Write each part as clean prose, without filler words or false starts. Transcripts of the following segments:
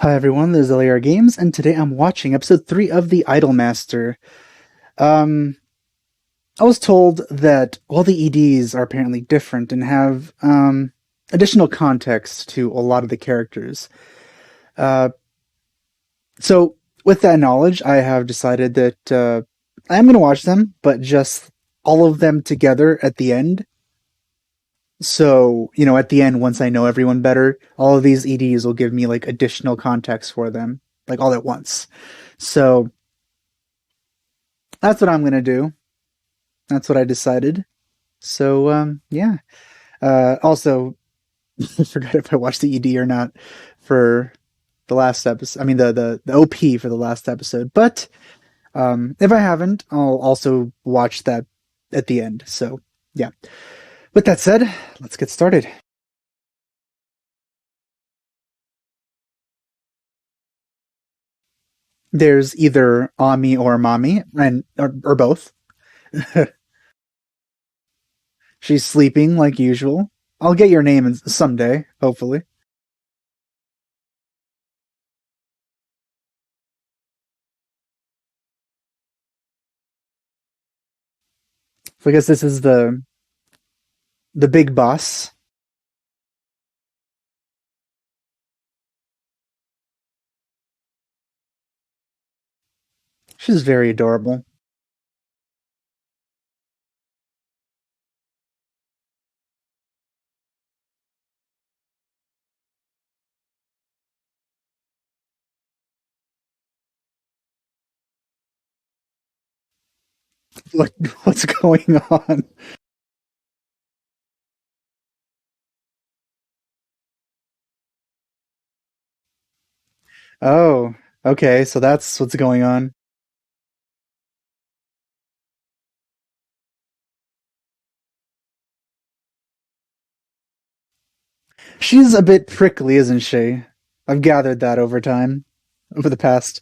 Hi everyone, this is LAR Games, and today I'm watching episode 3 of the Idolmaster. Um, I was told that all the EDs are apparently different and have additional context to a lot of the characters. Uh, so, with that knowledge, I have decided that I am going to watch them, but just all of them together at the end. So, at the end, once I know everyone better, all of these EDs will give me like additional context for them, like all at once. So, that's what I'm gonna do. That's what I decided. So yeah. Also, I forgot if I watched the ED or not for the last episode. I mean the OP for the last episode. But if I haven't, I'll also watch that at the end. So yeah. With that said, let's get started. There's either Ami or Mommy, and or both. She's sleeping like usual. I'll get your name someday, hopefully. So I guess this is the big boss. She's very adorable. What what's going on? Oh, okay, so that's what's going on. She's a bit prickly, isn't she? I've gathered that over time, over the past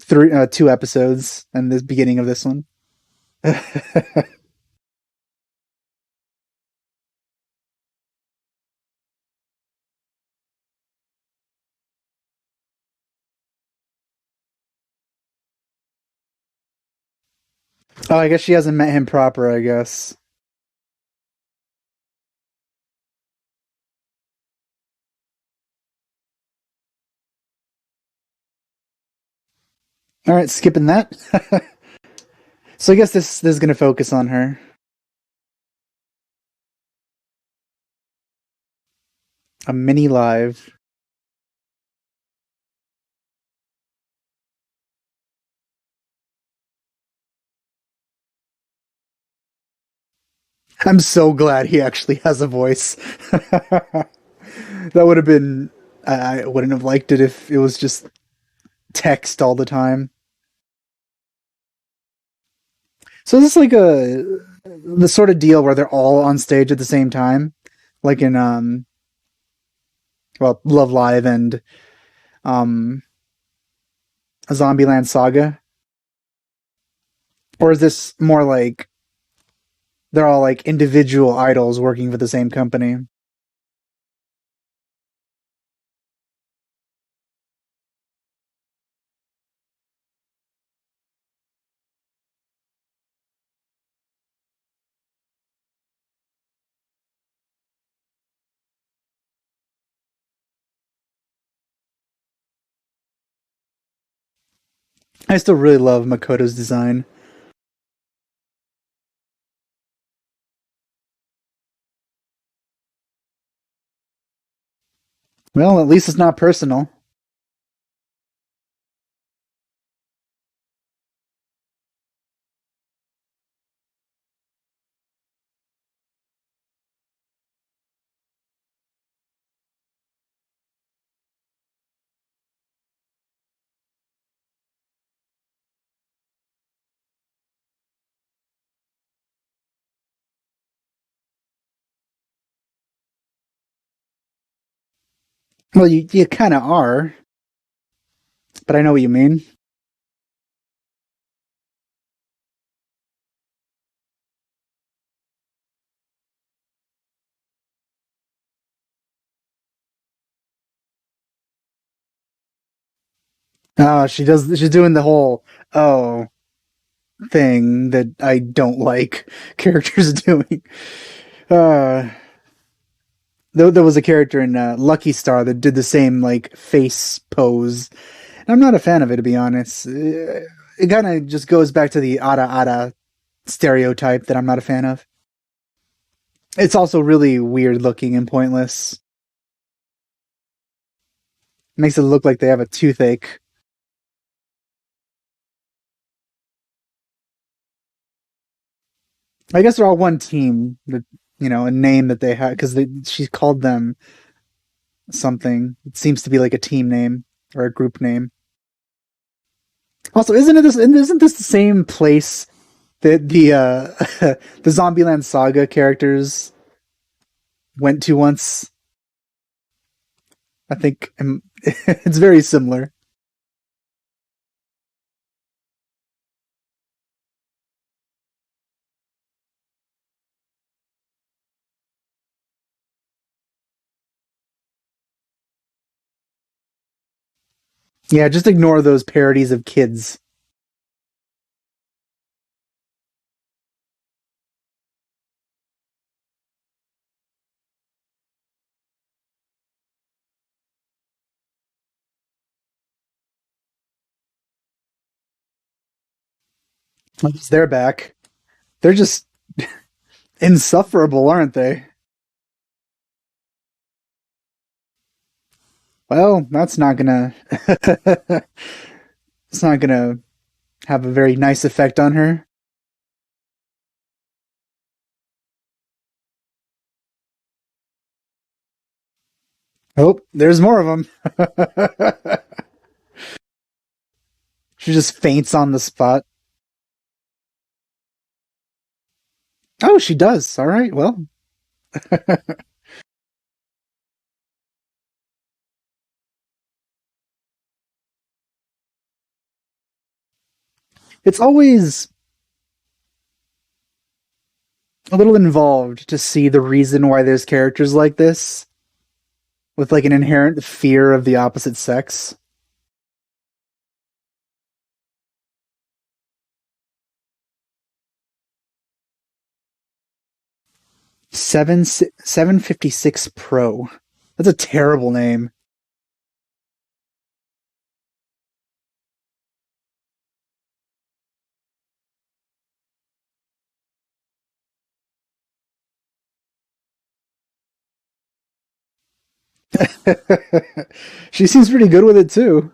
two episodes and the beginning of this one. Oh, I guess she hasn't met him proper, I guess. All right, skipping that. So I guess this is going to focus on her. A mini live. I'm so glad he actually has a voice. That would have been. I wouldn't have liked it if it was just text all the time. So is this like a the sort of deal where they're all on stage at the same time, like in Love Live and um a Zombieland Saga, or is this more like they're all like individual idols working for the same company? I still really love Makoto's design. Well, at least it's not personal. Well, you kind of are, but I know what you mean. She does. She's doing the whole oh thing that I don't like characters doing. Uh, there was a character in Lucky Star that did the same like face pose. And I'm not a fan of it, to be honest. It kind of just goes back to the Ada Ada stereotype that I'm not a fan of. It's also really weird looking and pointless. Makes it look like they have a toothache. I guess they're all one team. That a name that they had because she called them something. It seems to be like a team name or a group name. Also, isn't this the same place that the the Zombieland Saga characters went to once? I think it's very similar. Yeah, just ignore those parodies of kids. Once they're back, they're just insufferable, aren't they? Well, that's not gonna it's not gonna have a very nice effect on her. Oh, there's more of them. She just faints on the spot. Oh, she does. All right. Well, it's always a little involved to see the reason why there's characters like this with like an inherent fear of the opposite sex. 756 Pro. That's a terrible name. She seems pretty good with it too.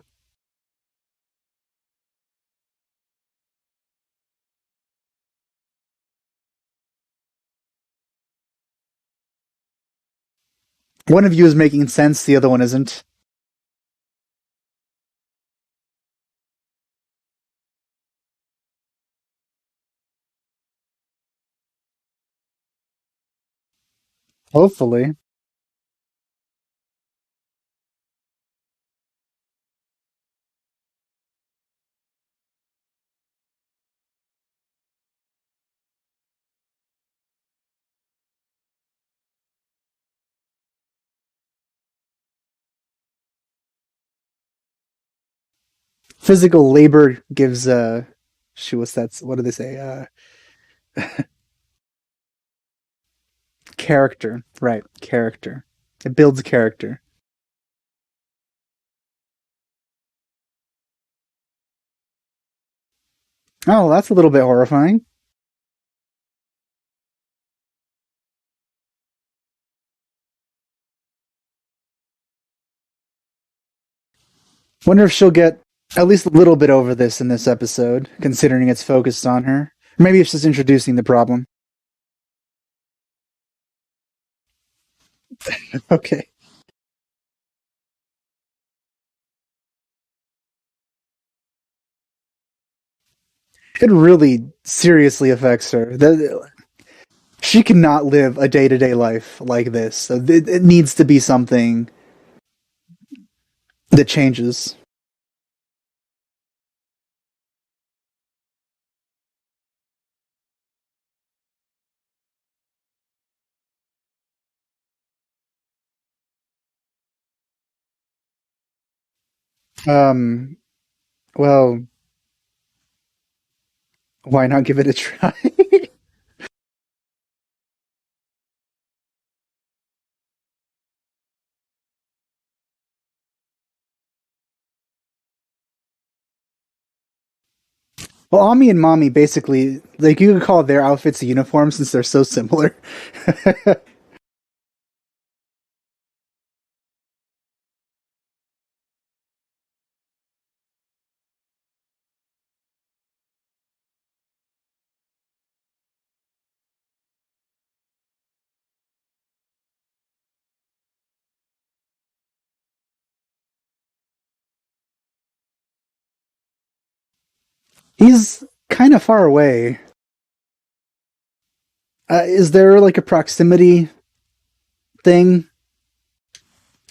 One of you is making sense, the other one isn't. Hopefully. Physical labor gives what's that, what do they say? Character. Right, character. It builds character. Oh, that's a little bit horrifying. Wonder if she'll get at least a little bit over this in this episode, considering it's focused on her. Maybe it's just introducing the problem. Okay. It really seriously affects her. She cannot live a day to day life like this. So it needs to be something that changes. Um, Well, why not give it a try? Well, Ami and Mommy basically, like, you could call their outfits a uniform since they're so similar. He's kind of far away. Is there like a proximity thing,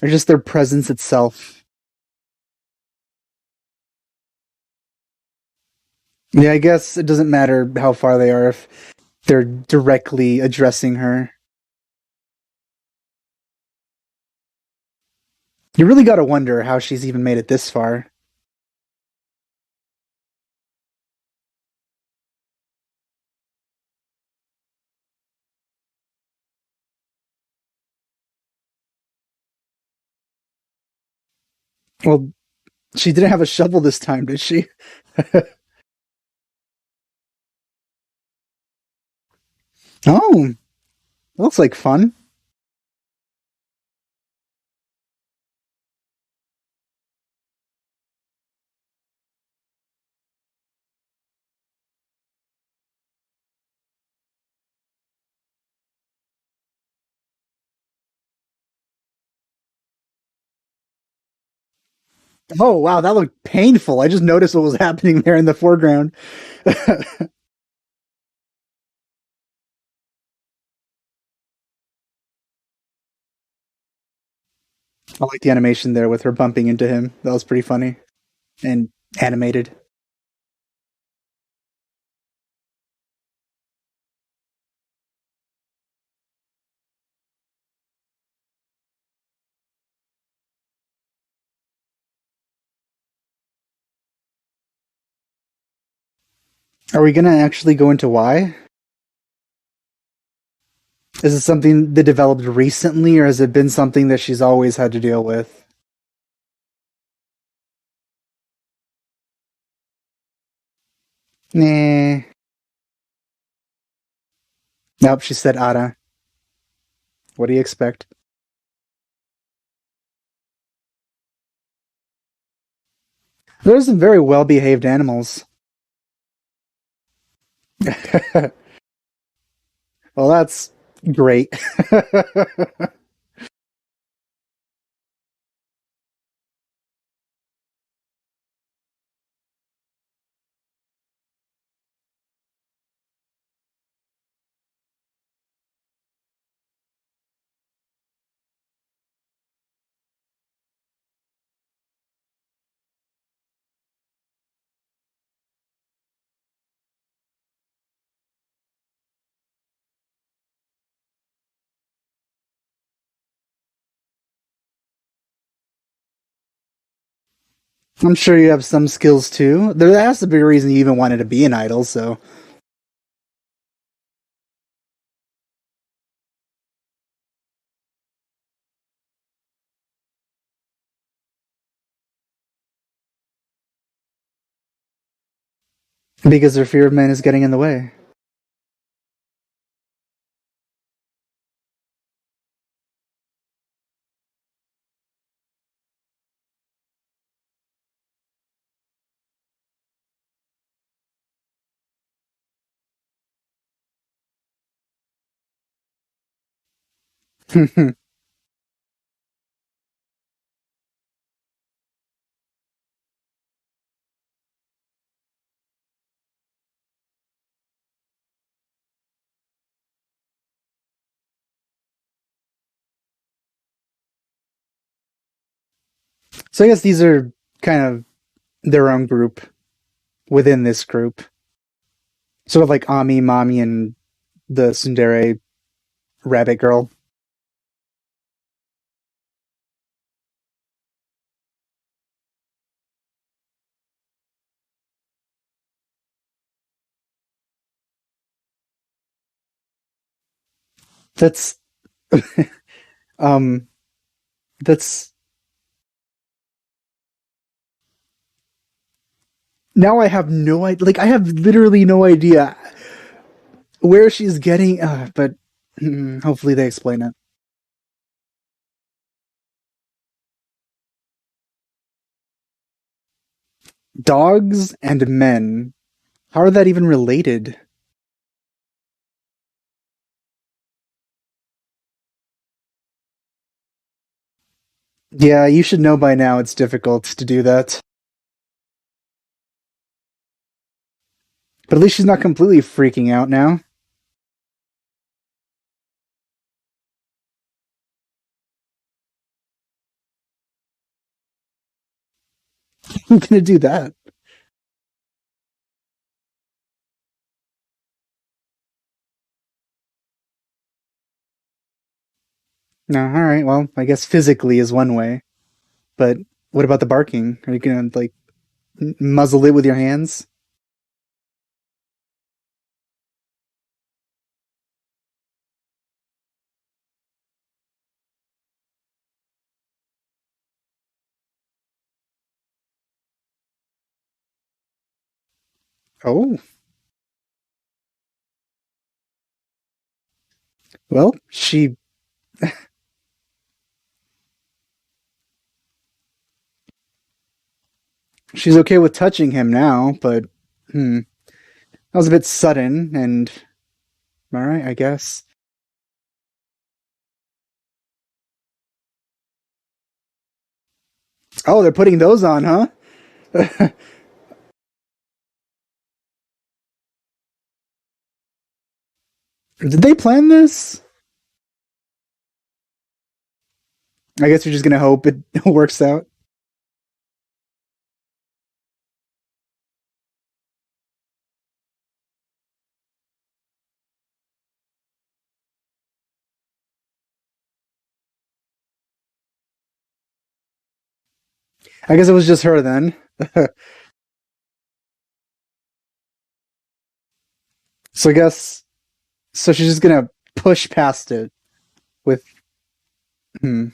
or just their presence itself? Yeah, I guess it doesn't matter how far they are if they're directly addressing her. You really gotta wonder how she's even made it this far. Well, she didn't have a shovel this time, did she? Oh, that looks like fun. Oh, wow, that looked painful. I just noticed what was happening there in the foreground. I like the animation there with her bumping into him. That was pretty funny and animated. Are we gonna actually go into why? Is it something that developed recently, or has it been something that she's always had to deal with? Nah. Nope, she said Ada. What do you expect? There's some very well behaved animals. Well, that's great. I'm sure you have some skills too. There has to be a reason you even wanted to be an idol, so. Because their fear of men is getting in the way. So I guess these are kind of their own group within this group. Sort of like Ami, Mami, and the Tsundere rabbit girl. That's um that's now I have no idea. Like I have literally no idea where she's getting. But hopefully they explain it. Dogs and men. How are that even related? Yeah, you should know by now it's difficult to do that. But at least she's not completely freaking out now. I'm gonna do that. No, all right. Well, I guess physically is one way, but what about the barking? Are you gonna like muzzle it with your hands? Oh, well, she's okay with touching him now, but that was a bit sudden. And all right, I guess. Oh, they're putting those on, huh? Did they plan this? I guess we're just gonna hope it works out. I guess it was just her then. So I guess so. She's just gonna push past it with. Hmm.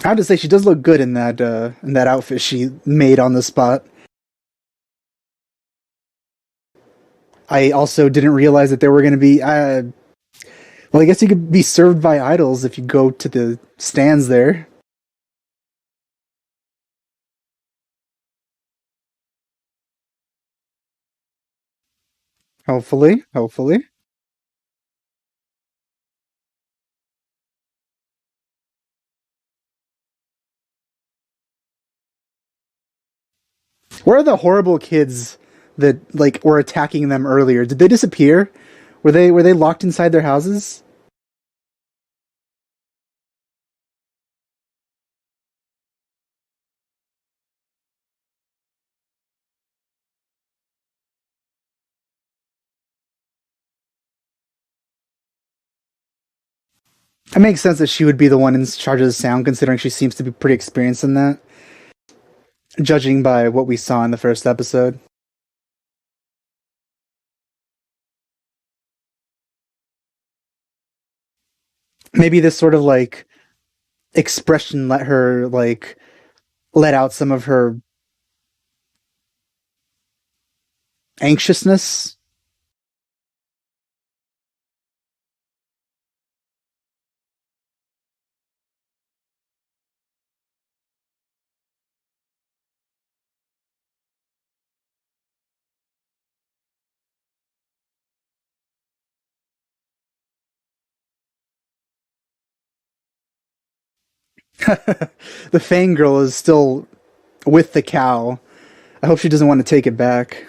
I have to say she does look good in that outfit she made on the spot. I also didn't realize that there were going to be. Well, I guess you could be served by idols if you go to the stands there. Hopefully, hopefully. Where are the horrible kids that like were attacking them earlier? Did they disappear? Were they locked inside their houses? It makes sense that she would be the one in charge of the sound, considering she seems to be pretty experienced in that, judging by what we saw in the first episode. Maybe this sort of like expression let her like let out some of her anxiousness. The fangirl is still with the cow. I hope she doesn't want to take it back.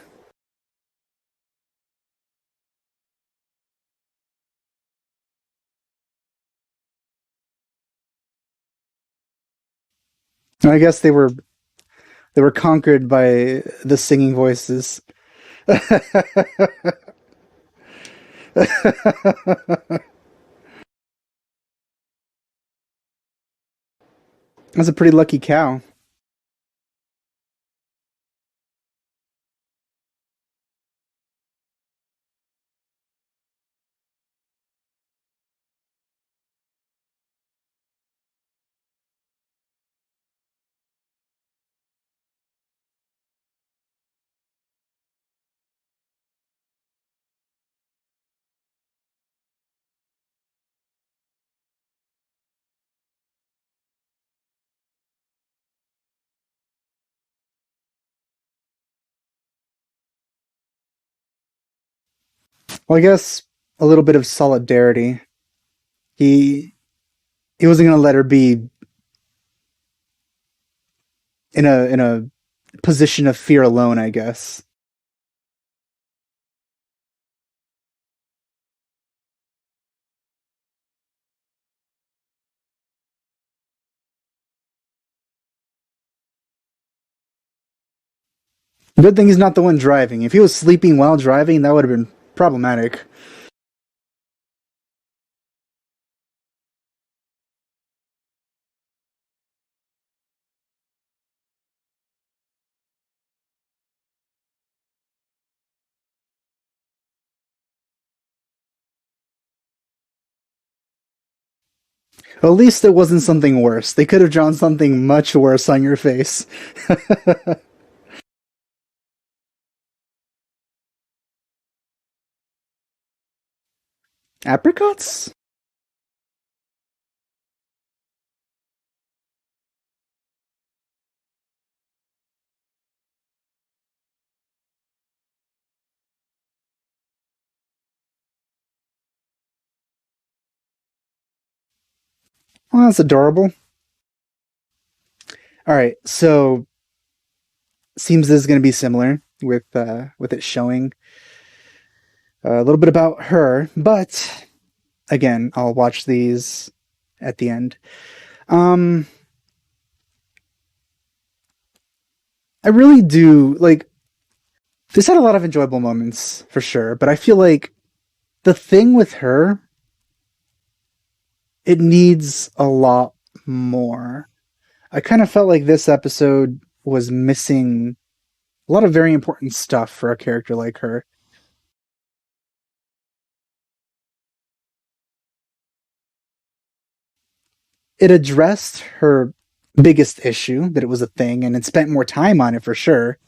I guess they were conquered by the singing voices. That's a pretty lucky cow. Well, I guess a little bit of solidarity. He he wasn't gonna let her be in a position of fear alone, I guess. Good thing he's not the one driving. If he was sleeping while driving, that would have been problematic. At least it wasn't something worse. They could have drawn something much worse on your face. Apricots? Well, that's adorable. All right, so seems this is going to be similar with it showing a little bit about her, but again, I'll watch these at the end. Um, I really do like this had a lot of enjoyable moments for sure, but I feel like the thing with her, it needs a lot more. I kind of felt like this episode was missing a lot of very important stuff for a character like her. It addressed her biggest issue, that it was a thing, and it spent more time on it for sure.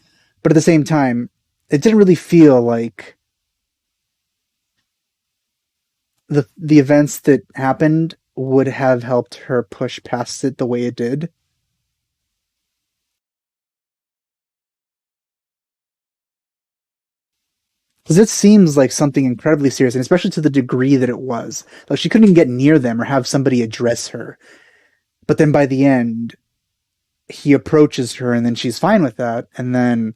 But at the same time, it didn't really feel like the events that happened would have helped her push past it the way it did. Because it seems like something incredibly serious, and especially to the degree that it was. Like she couldn't even get near them or have somebody address her. But then by the end, he approaches her, and then she's fine with that. And then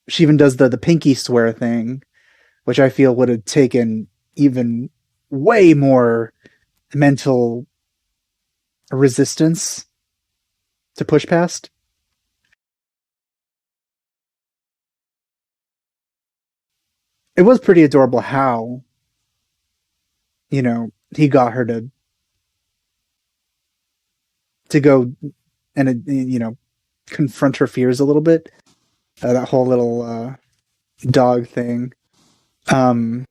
she even does the pinky swear thing, which I feel would have taken even way more mental resistance to push past. It was pretty adorable how, he got her to go and confront her fears a little bit. That whole little dog thing. Um,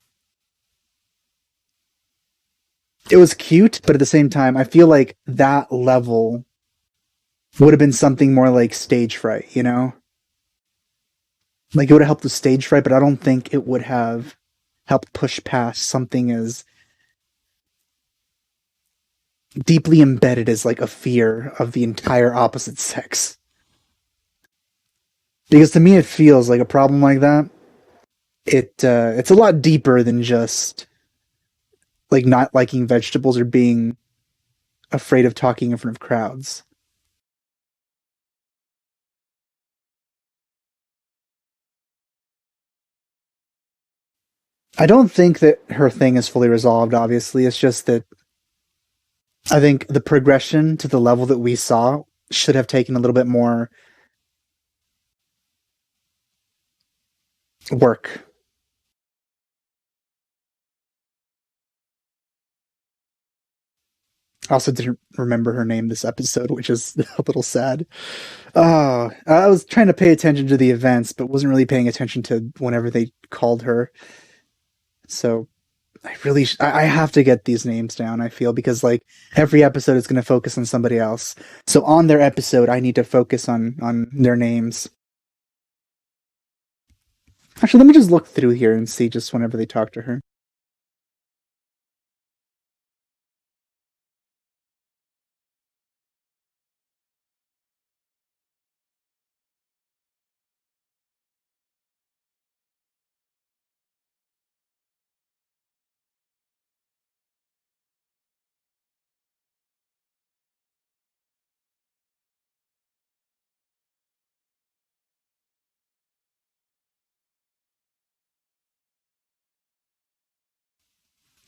it was cute, but at the same time, I feel like that level would have been something more like stage fright, Like it would have helped with stage fright, but I don't think it would have helped push past something as deeply embedded as like a fear of the entire opposite sex. Because to me, it feels like a problem like that. It's a lot deeper than just like not liking vegetables or being afraid of talking in front of crowds. I don't think that her thing is fully resolved, obviously. It's just that I think the progression to the level that we saw should have taken a little bit more Work. I also didn't remember her name this episode, which is a little sad. Oh, I was trying to pay attention to the events, but wasn't really paying attention to whenever they called her. So I have to get these names down, I feel, because like every episode is going to focus on somebody else. So on their episode, I need to focus on their names. Actually, let me just look through here and see just whenever they talk to her.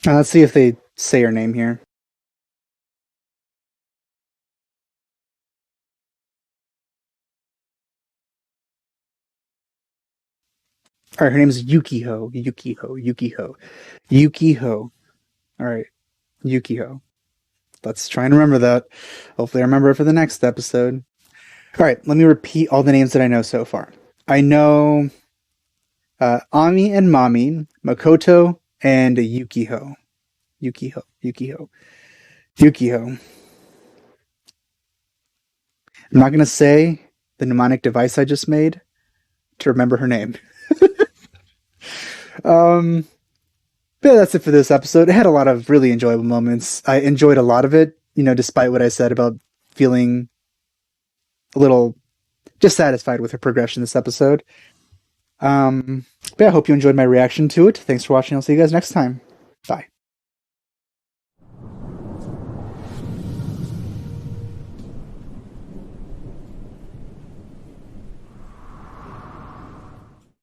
Let's see if they say her name here. All right, her name is Yukiho. Yukiho. All right, Yukiho. Let's try and remember that. Hopefully, I remember it for the next episode. All right, let me repeat all the names that I know so far. I know Ami and Mami, Makoto, and Yukiho. Yukiho. I'm not going to say the mnemonic device I just made to remember her name. But yeah, that's it for this episode. It had a lot of really enjoyable moments. I enjoyed a lot of it, despite what I said about feeling a little dissatisfied with her progression this episode. But yeah, I hope you enjoyed my reaction to it. Thanks for watching. I'll see you guys next time. Bye.